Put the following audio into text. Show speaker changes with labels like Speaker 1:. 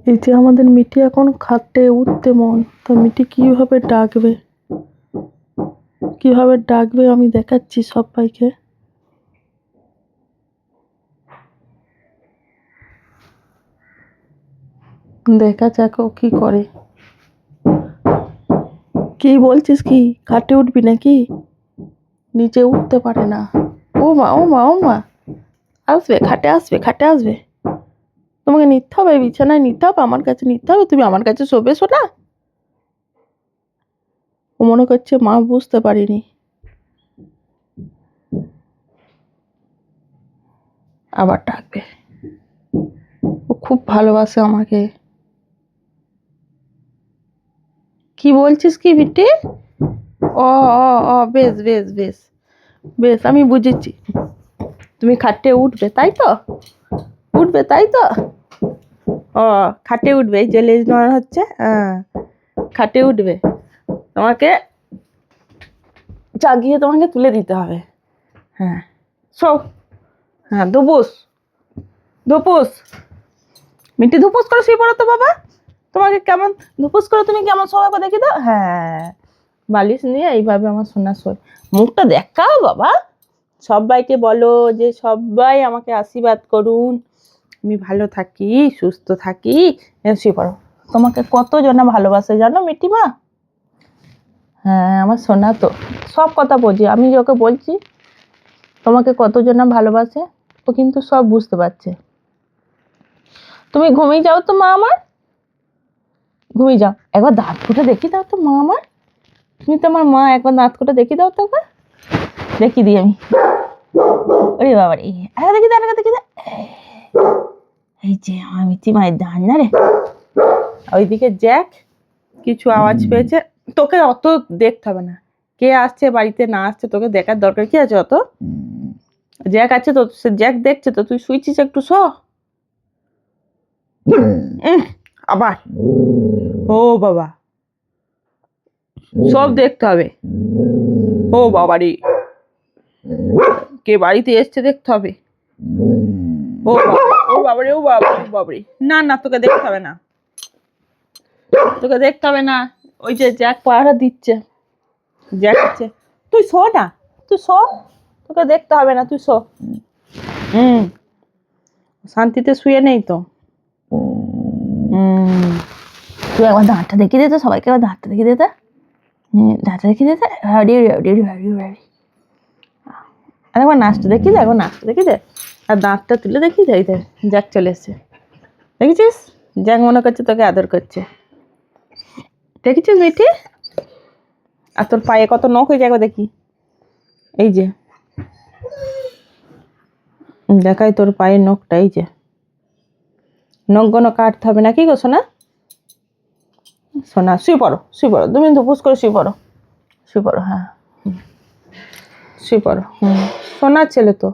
Speaker 1: এই যে আমাদের মিটি এখন খাটে উঠতে মন, তো মিটি কিভাবে ডাকবে, কিভাবে ডাকবে আমি দেখাচ্ছি সবাইকে। দেখা যাক ও কি করে। কি বলছিস, কি খাটে উঠবি নাকি? নিচে উঠতে পারে না। ও মা ও মা ও মা, আসবে খাটে, আসবে খাটে আসবে। তোমাকে নিতে হবে, বিছানায় নিতে হবে, আমার কাছে নিতে হবে, তুমি আমার কাছে শোবে শোনা। ও মনে করছে মা বুঝতে পারিনি। আবার ডাকবে। ও খুব ভালোবাসে আমাকে। কি বলছিস কি বিটি? ও ও ও বেশ বেশ বেশ বেশ, আমি বুঝেছি। তুমি খাটে উঠবে তাই তো, উঠবে তাই তো। ও খাটে উঠবে, এই যে লেজ নড়ানো হচ্ছে, হ্যাঁ খাটে উঠবে। তোমাকে জাগিয়ে তোমাকে তুলে দিতে হবে। হ্যাঁ সব, হ্যাঁ ধুপুস ধুপুস, মিটি ধুপুস করে শুয়ে পড়ো তো বাবা। তোমাকে কেমন ধুপুস করে, তুমি কেমন সবাইকে দেখি দাও। হ্যাঁ বালিশ নিয়ে এইভাবে আমার সোনা শোয়। মুখটা দেখাও বাবা, সবাইকে বলো যে সবাই আমাকে আশীর্বাদ করুন, আমি ভালো থাকি সুস্থ থাকি। শুয়ে পড়ো। তোমাকে কতজনা ভালোবাসে জানো মিটি মা? হ্যাঁ আমার সোনা তো সব কথা বলছি, আমি ওকে বলছি তোমাকে কতজনা ভালোবাসে, ও কিন্তু সব বুঝতে পারছে। তুমি ঘুমিয়ে যাও তো মা আমার, ঘুমিয়ে যাও। একবার দাঁত ফুটে দেখি দাও তো মা আমার, তুমি তো আমার মা, একবার দাঁত ফুটে দেখি দাও তো একবার, দেখি দিই আমি। ওরে বাবা রে, দেখি দে দেখি দে। এই যে আমার মিটি মায়ের দান না রে। ওইদিকে জ্যাক কিছু আওয়াজ পেয়েছে, তোকে অত দেখতে হবে না, কে আসছে বাড়িতে না আসছে তোকে দেখার দরকার কি আছে অত। জ্যাক আছে তো, সে জ্যাক দেখছে তো, তুই শুইছিস একটু শো। আবার ও বাবা, সব দেখতে হবে। ও বাবারি, কে বাড়িতে এসছে দেখতে হবে। ও বাবা ও বাবারে ও বাবা ও বাবারে, না না তোকে দেখতে হবে না, তোকে দেখতে হবে না। ওই যে জ্যাক পাহারা দিচ্ছে, জ্যাক আছে, তুই শো না, তুই শো, তোকে দেখতে হবে না, তুই শো। শান্তিতে শুয়ে নেই তো। তুই একবার দাঁতটা দেখিয়ে দে তো, সবাইকে একবার দাঁতটা দেখিয়ে দে তো। দাঁতটা দেখিয়ে দে তো, আর একবার নাচটা দেখিয়ে দে, একবার নাচটা দেখিয়ে দে, আর দাঁতটা তুলে দেখিয়ে দে। এই দেখ জ্যাক চলে এসছে, দেখেছিস? জ্যাক মনে করছে তোকে আদর করছে, দেখেছিস মিঠি? আর তোর পায়ে কত নখ হয়েছে একবার দেখি, এই যে দেখাই তোর পায়ের নখটা, এই যে নখগুলো কাটতে হবে নাকি গো সোনা? সোনা শুয়ে পড়ো, শুয়ে পড়ো, তুমি ধুপুস করে শুয়ে পড়ো, শুয়ে পড়ো, হ্যাঁ শুয়ে পড়ো। সোনার ছেলে তো।